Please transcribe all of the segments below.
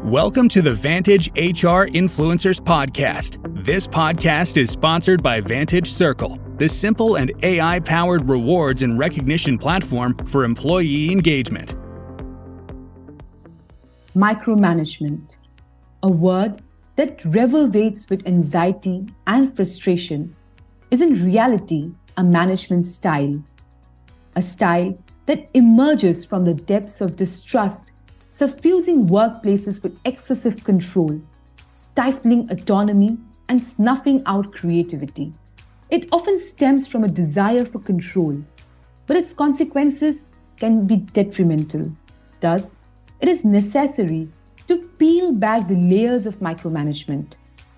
Welcome to the Vantage HR Influencers Podcast. This podcast is sponsored by Vantage Circle, the simple and AI-powered rewards and recognition platform for employee engagement. Micromanagement, a word that reverberates with anxiety and frustration, is in reality a management style. A style that emerges from the depths of distrust, suffusing workplaces with excessive control, stifling autonomy, and snuffing out creativity. It often stems from a desire for control, but its consequences can be detrimental. Thus, it is necessary to peel back the layers of micromanagement,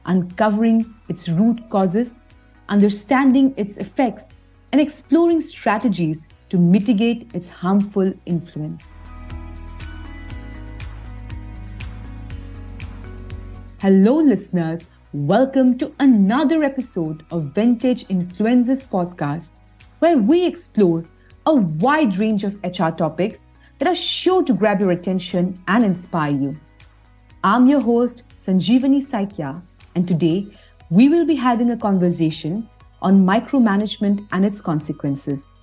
uncovering its root causes, understanding its effects, and exploring strategies to mitigate its harmful influence. Hello, listeners. Welcome to another episode of Vantage Influencers Podcast, where we explore a wide range of HR topics that are sure to grab your attention and inspire you. I'm your host, Sanjeevani Saikia, and today we will be having a conversation on micromanagement and its consequences.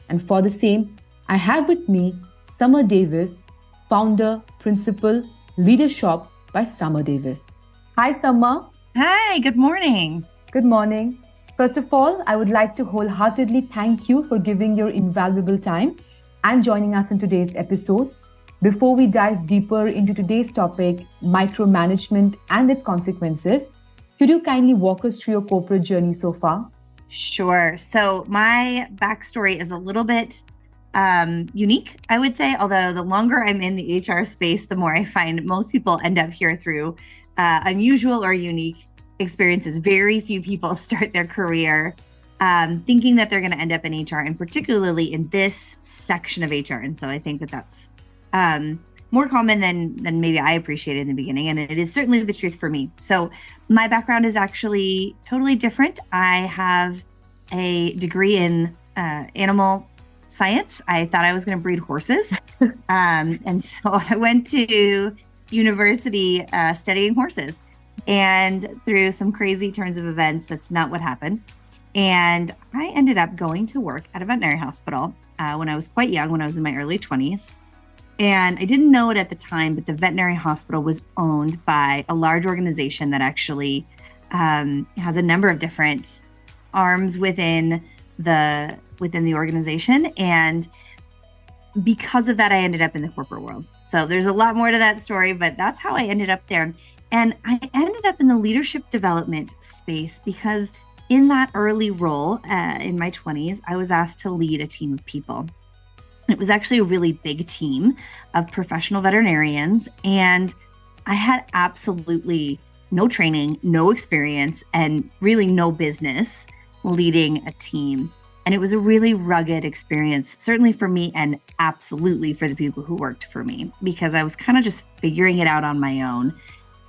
And for the same, I have with me Summer Davies, founder, principal, LeaderShop by Summer Davies. Hi, Summer. Hi, good morning. Good morning. First of all, I would like to wholeheartedly thank you for giving your invaluable time and joining us in today's episode. Before we dive deeper into today's topic, micromanagement and its consequences, could you kindly walk us through your corporate journey so far? Sure. So my backstory is a little bit unique, I would say, although the longer I'm in the HR space, the more I find most people end up here through unusual or unique experiences. Very few people start their career thinking that they're going to end up in HR, and particularly in this section of HR. And so I think that that's more common than maybe I appreciated in the beginning. And it is certainly the truth for me. So my background is actually totally different. I have a degree in animal science. I thought I was going to breed horses. And so I went to university studying horses. And through some crazy turns of events, that's not what happened. And I ended up going to work at a veterinary hospital when I was quite young, when I was in my early 20s. And I didn't know it at the time, but the veterinary hospital was owned by a large organization that actually has a number of different arms within the organization. And because of that, I ended up in the corporate world. So there's a lot more to that story, but that's how I ended up there. And I ended up in the leadership development space because in that early role in my 20s, I was asked to lead a team of people. It was actually a really big team of professional veterinarians, and I had absolutely no training, no experience, and really no business leading a team. And it was a really rugged experience, certainly for me and absolutely for the people who worked for me, because I was kind of just figuring it out on my own.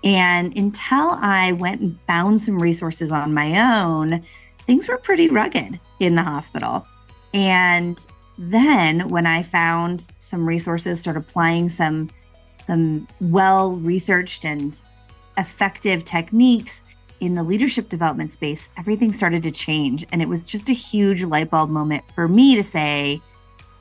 And until I went and found some resources on my own, things were pretty rugged in the hospital. And then when I found some resources, started applying some well-researched and effective techniques in the leadership development space, everything started to change. And it was just a huge light bulb moment for me to say,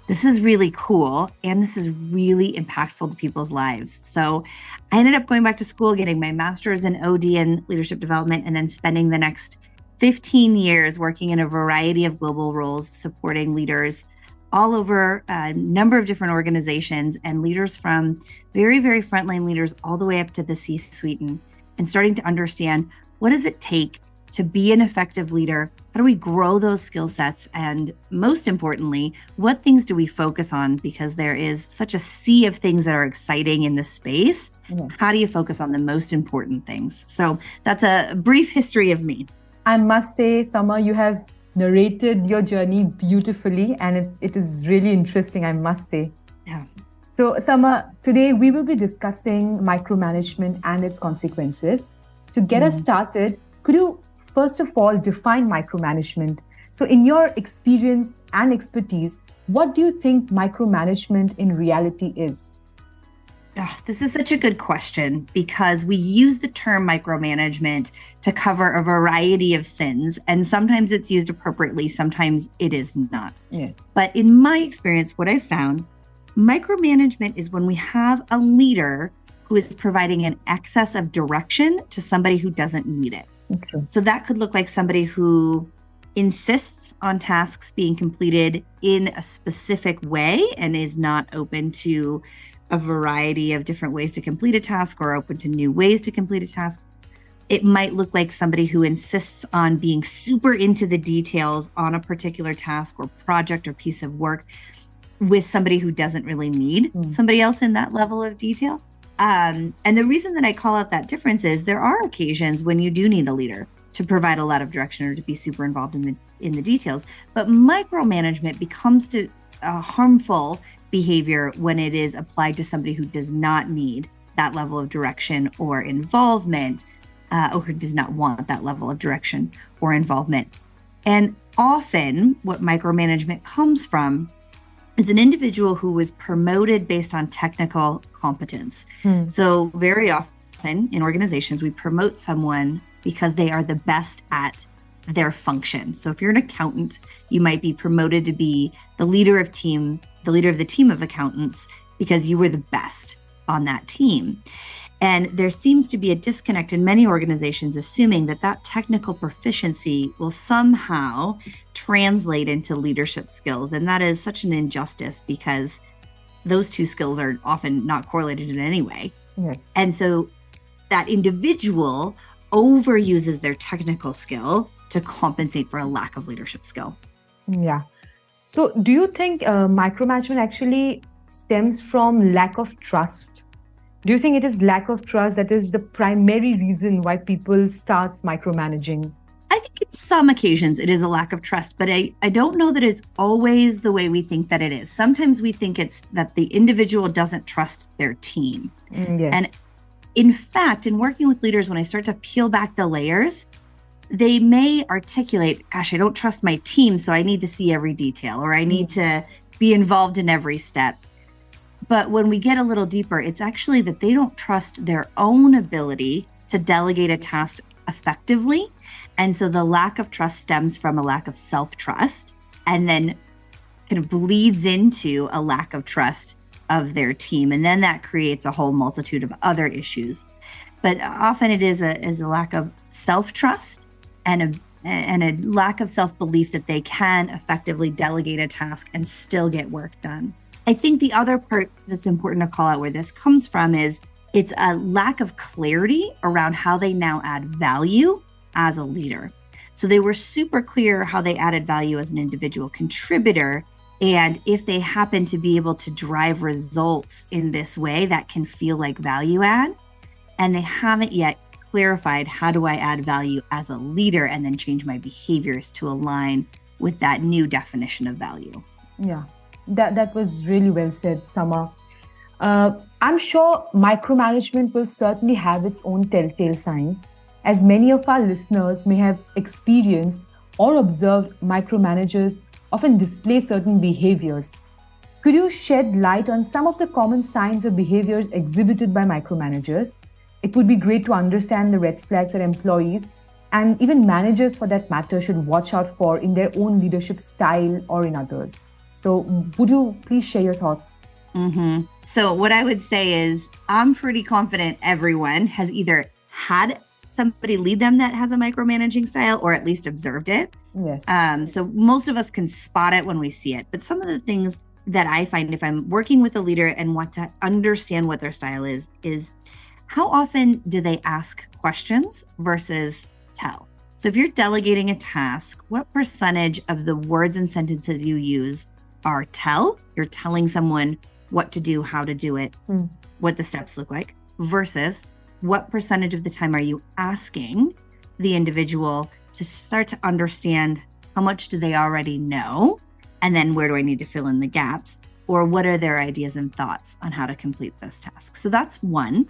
this is really cool. And this is really impactful to people's lives. So I ended up going back to school, getting my master's in OD in leadership development, and then spending the next 15 years working in a variety of global roles, supporting leaders all over a number of different organizations, and leaders from very, very frontline leaders all the way up to the C-suite, and starting to understand, what does it take to be an effective leader? How do we grow those skill sets? And most importantly, what things do we focus on? Because there is such a sea of things that are exciting in this space. Yes. How do you focus on the most important things? So that's a brief history of me. I must say, Summer, you have narrated your journey beautifully, and it is really interesting, I must say. Yeah. So, Summer, today we will be discussing micromanagement and its consequences. To get us started, could you first of all define micromanagement? So in your experience and expertise, what do you think micromanagement in reality is? This is such a good question because we use the term micromanagement to cover a variety of sins, and sometimes it's used appropriately, sometimes it is not. Yes. But in my experience, what I've found, micromanagement is when we have a leader who is providing an excess of direction to somebody who doesn't need it. Okay. So that could look like somebody who insists on tasks being completed in a specific way and is not open to a variety of different ways to complete a task or open to new ways to complete a task. It might look like somebody who insists on being super into the details on a particular task or project or piece of work with somebody who doesn't really need somebody else in that level of detail. And the reason that I call out that difference is there are occasions when you do need a leader to provide a lot of direction or to be super involved in the details. But micromanagement becomes harmful behavior when it is applied to somebody who does not need that level of direction or involvement, or who does not want that level of direction or involvement. And often what micromanagement comes from is an individual who was promoted based on technical competence. So very often in organizations, we promote someone because they are the best at their function. So if you're an accountant, you might be promoted to be the leader of the team of accountants because you were the best on that team. And there seems to be a disconnect in many organizations, assuming that technical proficiency will somehow translate into leadership skills. And that is such an injustice because those two skills are often not correlated in any way. Yes. And so that individual overuses their technical skill to compensate for a lack of leadership skill. Yeah. So do you think micromanagement actually stems from lack of trust? Do you think it is lack of trust that is the primary reason why people start micromanaging? I think in some occasions it is a lack of trust, but I don't know that it's always the way we think that it is. Sometimes we think it's that the individual doesn't trust their team. Yes. And in fact, in working with leaders, when I start to peel back the layers, they may articulate, gosh, I don't trust my team, so I need to see every detail, or I need to be involved in every step. But when we get a little deeper, it's actually that they don't trust their own ability to delegate a task effectively. And so the lack of trust stems from a lack of self-trust and then kind of bleeds into a lack of trust of their team. And then that creates a whole multitude of other issues. But often it is a lack of self-trust and a lack of self-belief that they can effectively delegate a task and still get work done. I think the other part that's important to call out where this comes from is it's a lack of clarity around how they now add value as a leader. So they were super clear how they added value as an individual contributor. And if they happen to be able to drive results in this way, that can feel like value add. And they haven't yet clarified, how do I add value as a leader and then change my behaviors to align with that new definition of value? Yeah. That was really well said, Summer. I'm sure micromanagement will certainly have its own telltale signs, as many of our listeners may have experienced or observed micromanagers often display certain behaviors. Could you shed light on some of the common signs or behaviors exhibited by micromanagers? It would be great to understand the red flags that employees and even managers for that matter should watch out for in their own leadership style or in others. So would you please share your thoughts? So what I would say is I'm pretty confident everyone has either had somebody lead them that has a micromanaging style or at least observed it. Yes. So most of us can spot it when we see it. But some of the things that I find if I'm working with a leader and want to understand what their style is how often do they ask questions versus tell? So if you're delegating a task, what percentage of the words and sentences you use are tell? You're telling someone what to do, how to do it, what the steps look like, versus what percentage of the time are you asking the individual to start to understand how much do they already know? And then where do I need to fill in the gaps? Or what are their ideas and thoughts on how to complete this task? So that's one.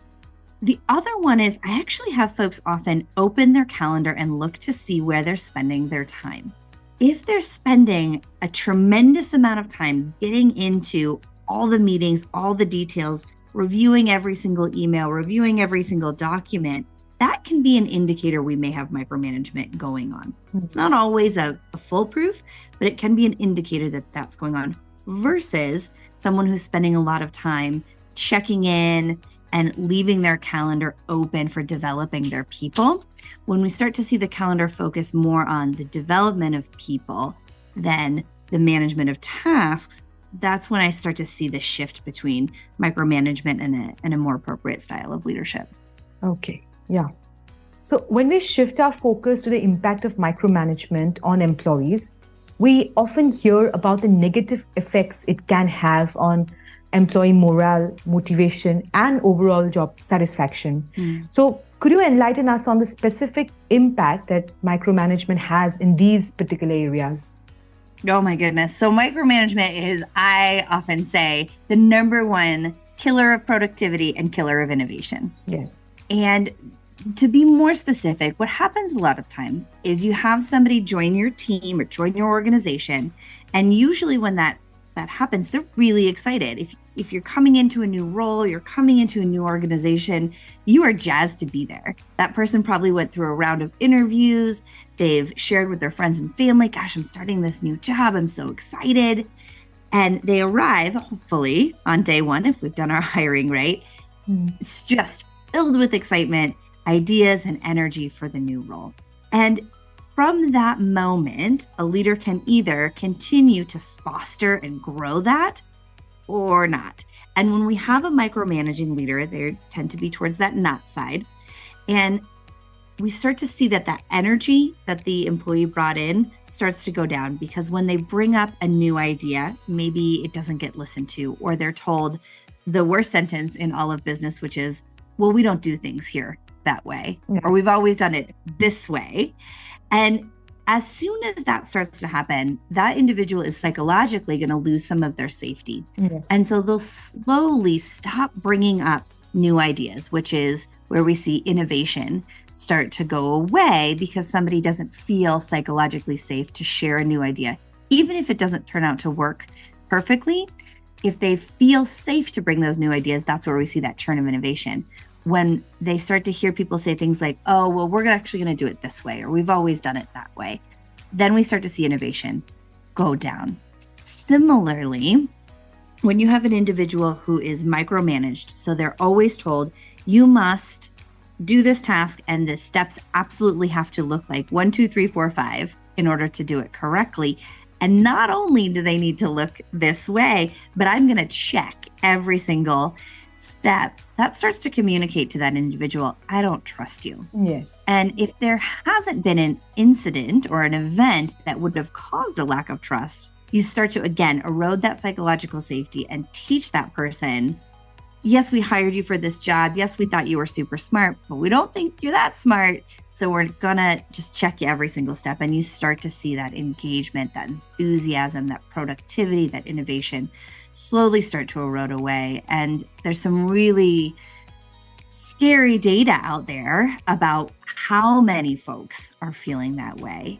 The other one is I actually have folks often open their calendar and look to see where they're spending their time. If they're spending a tremendous amount of time getting into all the meetings, all the details, reviewing every single email, reviewing every single document, that can be an indicator we may have micromanagement going on. It's not always a foolproof, but it can be an indicator that that's going on, versus someone who's spending a lot of time checking in and leaving their calendar open for developing their people. When we start to see the calendar focus more on the development of people than the management of tasks, that's when I start to see the shift between micromanagement and a more appropriate style of leadership. Okay, yeah. So when we shift our focus to the impact of micromanagement on employees, we often hear about the negative effects it can have on employee morale, motivation, and overall job satisfaction. So could you enlighten us on the specific impact that micromanagement has in these particular areas? Oh my goodness. So micromanagement is, I often say, the number one killer of productivity and killer of innovation. Yes. And to be more specific, what happens a lot of time is you have somebody join your team or join your organization. And usually when that happens, they're really excited. If you're coming into a new role, you're coming into a new organization, you are jazzed to be there. That person probably went through a round of interviews. They've shared with their friends and family, gosh, I'm starting this new job. I'm so excited. And they arrive, hopefully, on day one, if we've done our hiring right. It's just filled with excitement, ideas, and energy for the new role. And from that moment, a leader can either continue to foster and grow that or not. And when we have a micromanaging leader, they tend to be towards that not side. And we start to see that energy that the employee brought in starts to go down, because when they bring up a new idea, maybe it doesn't get listened to, or they're told the worst sentence in all of business, which is, well, we don't do things here that way, or we've always done it this way. And as soon as that starts to happen, that individual is psychologically going to lose some of their safety. Yes. And so they'll slowly stop bringing up new ideas, which is where we see innovation start to go away, because somebody doesn't feel psychologically safe to share a new idea. Even if it doesn't turn out to work perfectly, if they feel safe to bring those new ideas, that's where we see that churn of innovation. When they start to hear people say things like, oh, well, we're actually going to do it this way, or we've always done it that way, then we start to see innovation go down. Similarly, when you have an individual who is micromanaged, so they're always told, you must do this task and the steps absolutely have to look like 1, 2, 3, 4, 5 in order to do it correctly. And not only do they need to look this way, but I'm going to check every single step. That starts to communicate to that individual, I don't trust you. Yes. And if there hasn't been an incident or an event that would have caused a lack of trust, you start to, again, erode that psychological safety and teach that person, yes, we hired you for this job. Yes, we thought you were super smart, but we don't think you're that smart. So we're going to just check you every single step. And you start to see that engagement, that enthusiasm, that productivity, that innovation slowly start to erode away. And there's some really scary data out there about how many folks are feeling that way.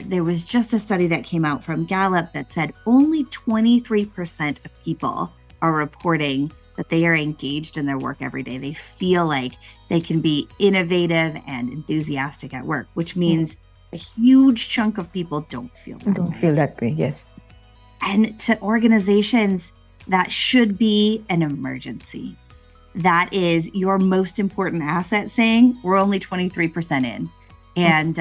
There was just a study that came out from Gallup that said only 23% of people are reporting that they are engaged in their work every day. They feel like they can be innovative and enthusiastic at work, which means a huge chunk of people don't feel that way. Yes. And to organizations, that should be an emergency. That is your most important asset, saying we're only 23% in. And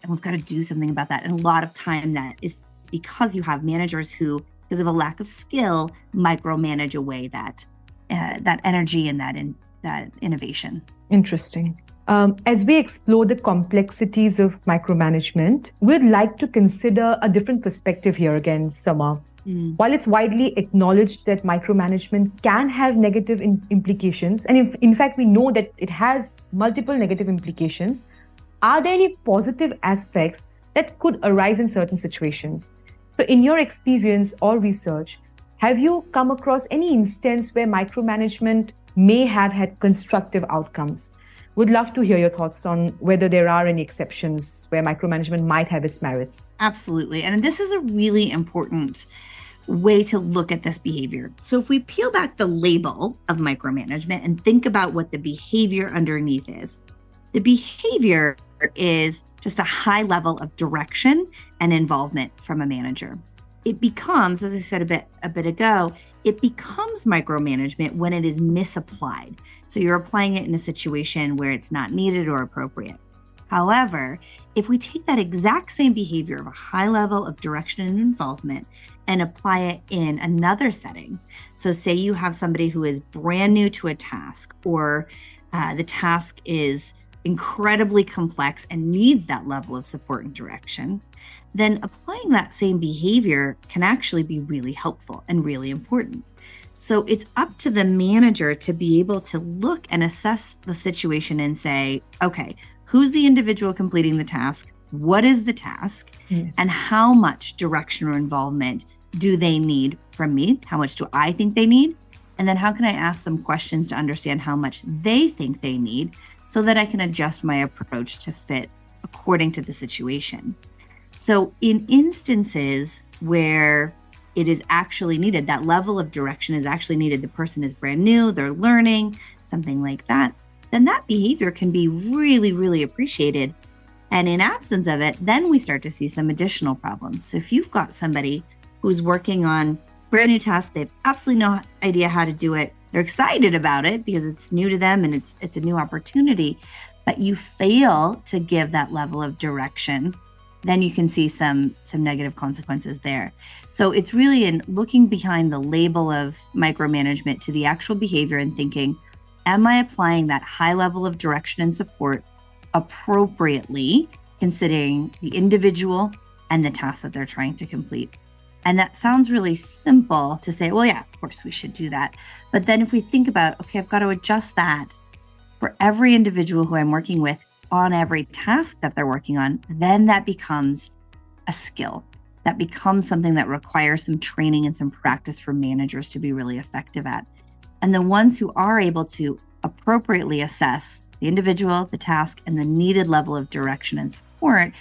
we've got to do something about that. And a lot of time that is because you have managers who, because of a lack of skill, micromanage away that energy and that innovation. Interesting. As we explore the complexities of micromanagement, we'd like to consider a different perspective here again, Summer. While it's widely acknowledged that micromanagement can have negative implications, and in fact, we know that it has multiple negative implications, are there any positive aspects that could arise in certain situations? So in your experience or research, have you come across any instance where micromanagement may have had constructive outcomes? Would love to hear your thoughts on whether there are any exceptions where micromanagement might have its merits. Absolutely. And this is a really important way to look at this behavior. So if we peel back the label of micromanagement and think about what the behavior underneath is, the behavior is just a high level of direction and involvement from a manager. It becomes, as I said a bit ago, it becomes micromanagement when it is misapplied. So you're applying it in a situation where it's not needed or appropriate. However, if we take that exact same behavior of a high level of direction and involvement and apply it in another setting, so say you have somebody who is brand new to a task, or the task is incredibly complex and needs that level of support and direction, then applying that same behavior can actually be really helpful and really important. So it's up to the manager to be able to look and assess the situation and say, okay, who's the individual completing the task? What is the task? Yes. And how much direction or involvement do they need from me? How much do I think they need? And then how can I ask some questions to understand how much they think they need so that I can adjust my approach to fit according to the situation? So in instances where it is actually needed, that level of direction is actually needed, the person is brand new, they're learning, something like that, then that behavior can be really, really appreciated. And in absence of it, then we start to see some additional problems. So if you've got somebody who's working on brand new tasks, they have absolutely no idea how to do it, they're excited about it because it's new to them and it's a new opportunity, but you fail to give that level of direction, then you can see some negative consequences there. So it's really in looking behind the label of micromanagement to the actual behavior and thinking, am I applying that high level of direction and support appropriately, considering the individual and the task that they're trying to complete? And that sounds really simple to say, well, yeah, of course we should do that. But then if we think about, okay, I've got to adjust that for every individual who I'm working with on every task that they're working on, then that becomes a skill. That becomes something that requires some training and some practice for managers to be really effective at. And the ones who are able to appropriately assess the individual, the task, and the needed level of direction and support,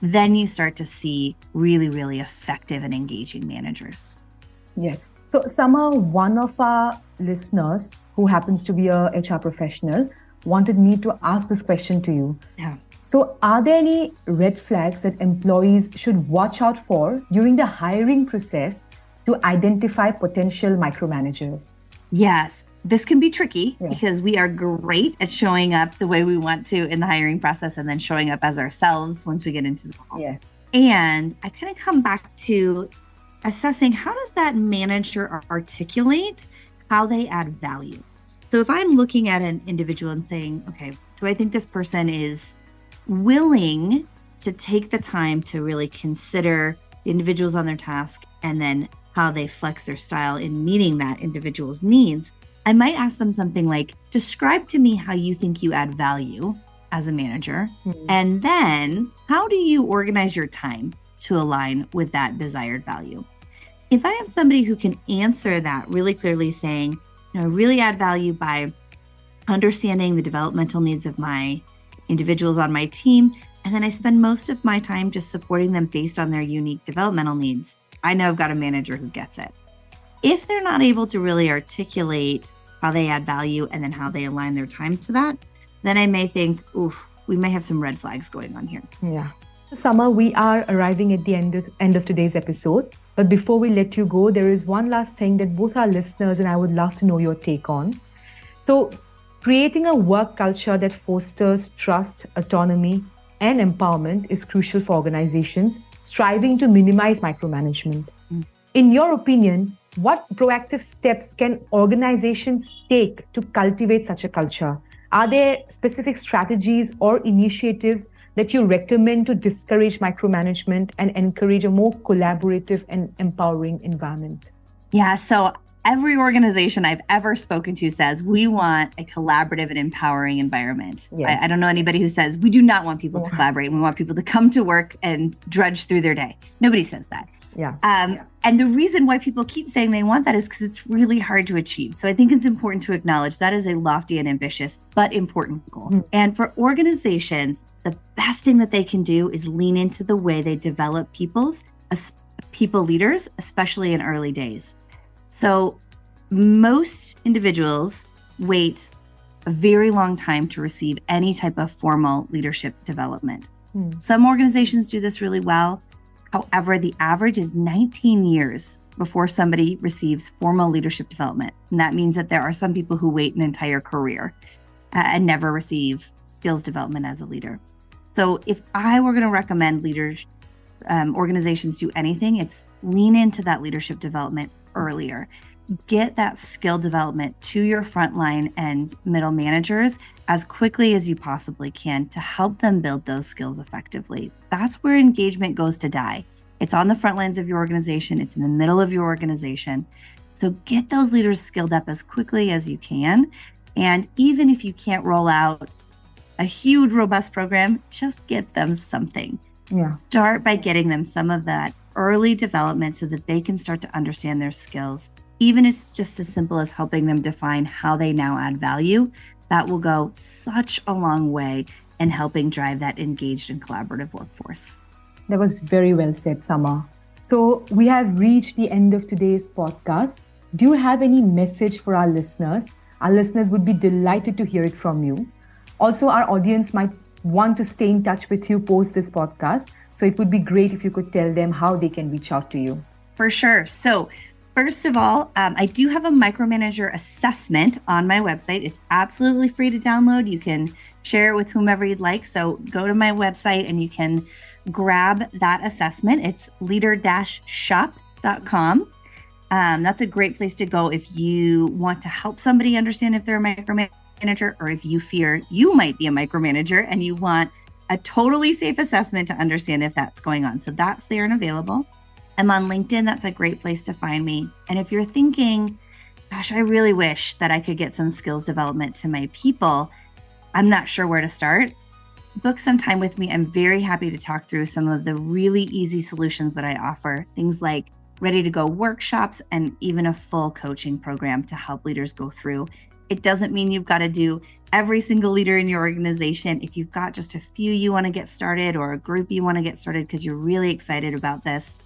then you start to see really, really effective and engaging managers. Yes. So Summer, one of our listeners who happens to be a HR professional wanted me to ask this question to you. Yeah. So are there any red flags that employees should watch out for during the hiring process to identify potential micromanagers? Yes, this can be tricky because we are great at showing up the way we want to in the hiring process and then showing up as ourselves once we get into the call. Yes. And I kind of come back to assessing, how does that manager articulate how they add value? So if I'm looking at an individual and saying, okay, do I think this person is willing to take the time to really consider the individuals on their task and then how they flex their style in meeting that individual's needs, I might ask them something like, describe to me how you think you add value as a manager. Mm-hmm. And then how do you organize your time to align with that desired value? If I have somebody who can answer that really clearly, saying, I really add value by understanding the developmental needs of my individuals on my team, and then I spend most of my time just supporting them based on their unique developmental needs, I know I've got a manager who gets it. If they're not able to really articulate how they add value and then how they align their time to that, then I may think, we may have some red flags going on here. Yeah. Summer, we are arriving at the end of today's episode. But before we let you go, there is one last thing that both our listeners and I would love to know your take on. So creating a work culture that fosters trust, autonomy, and empowerment is crucial for organizations striving to minimize micromanagement. In your opinion, what proactive steps can organizations take to cultivate such a culture? Are there specific strategies or initiatives that you recommend to discourage micromanagement and encourage a more collaborative and empowering environment? Yeah, so every organization I've ever spoken to says we want a collaborative and empowering environment. Yes. I don't know anybody who says we do not want people to collaborate. We want people to come to work and drudge through their day. Nobody says that. Yeah. And the reason why people keep saying they want that is because it's really hard to achieve. So I think it's important to acknowledge that is a lofty and ambitious but important goal. Mm-hmm. And for organizations, the best thing that they can do is lean into the way they develop people's people leaders, especially in early days. So most individuals wait a very long time to receive any type of formal leadership development. Some organizations do this really well. However, the average is 19 years before somebody receives formal leadership development. And that means that there are some people who wait an entire career and never receive skills development as a leader. So if I were going to recommend leaders, organizations do anything, it's lean into that leadership development earlier. Get that skill development to your frontline and middle managers as quickly as you possibly can to help them build those skills effectively. That's where engagement goes to die. It's on the front lines of your organization. It's in the middle of your organization. So get those leaders skilled up as quickly as you can. And even if you can't roll out a huge, robust program, just get them something. Yeah. Start by getting them some of that early development so that they can start to understand their skills. Even if it's just as simple as helping them define how they now add value, that will go such a long way in helping drive that engaged and collaborative workforce. That was very well said, Summer. So we have reached the end of today's podcast. Do you have any message for our listeners? Our listeners would be delighted to hear it from you. Also, our audience might want to stay in touch with you post this podcast. So it would be great if you could tell them how they can reach out to you. For sure. So first of all, I do have a micromanager assessment on my website. It's absolutely free to download. You can share it with whomever you'd like. So go to my website and you can grab that assessment. It's leader-shop.com. That's a great place to go if you want to help somebody understand if they're a micromanager, or if you fear you might be a micromanager and you want a totally safe assessment to understand if that's going on. So that's there and available. I'm on LinkedIn. That's a great place to find me. And if you're thinking, gosh, I really wish that I could get some skills development to my people, I'm not sure where to start, book some time with me. I'm very happy to talk through some of the really easy solutions that I offer. Things like ready to go workshops and even a full coaching program to help leaders go through. It doesn't mean you've got to do every single leader in your organization. If you've got just a few you want to get started or a group you want to get started because you're really excited about this,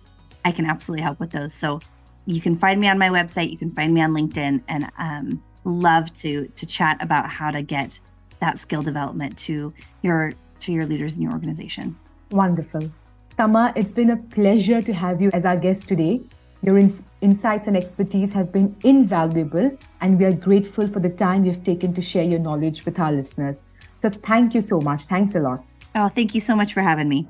I can absolutely help with those. So you can find me on my website. You can find me on LinkedIn, and love to chat about how to get that skill development to your leaders in your organization. Wonderful. Summer, it's been a pleasure to have you as our guest today. Your insights and expertise have been invaluable, and we are grateful for the time you've taken to share your knowledge with our listeners. So thank you so much. Thanks a lot. Oh, thank you so much for having me.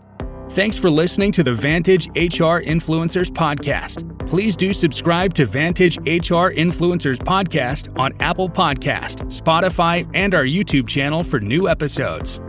Thanks for listening to the Vantage HR Influencers Podcast. Please do subscribe to Vantage HR Influencers Podcast on Apple Podcast, Spotify, and our YouTube channel for new episodes.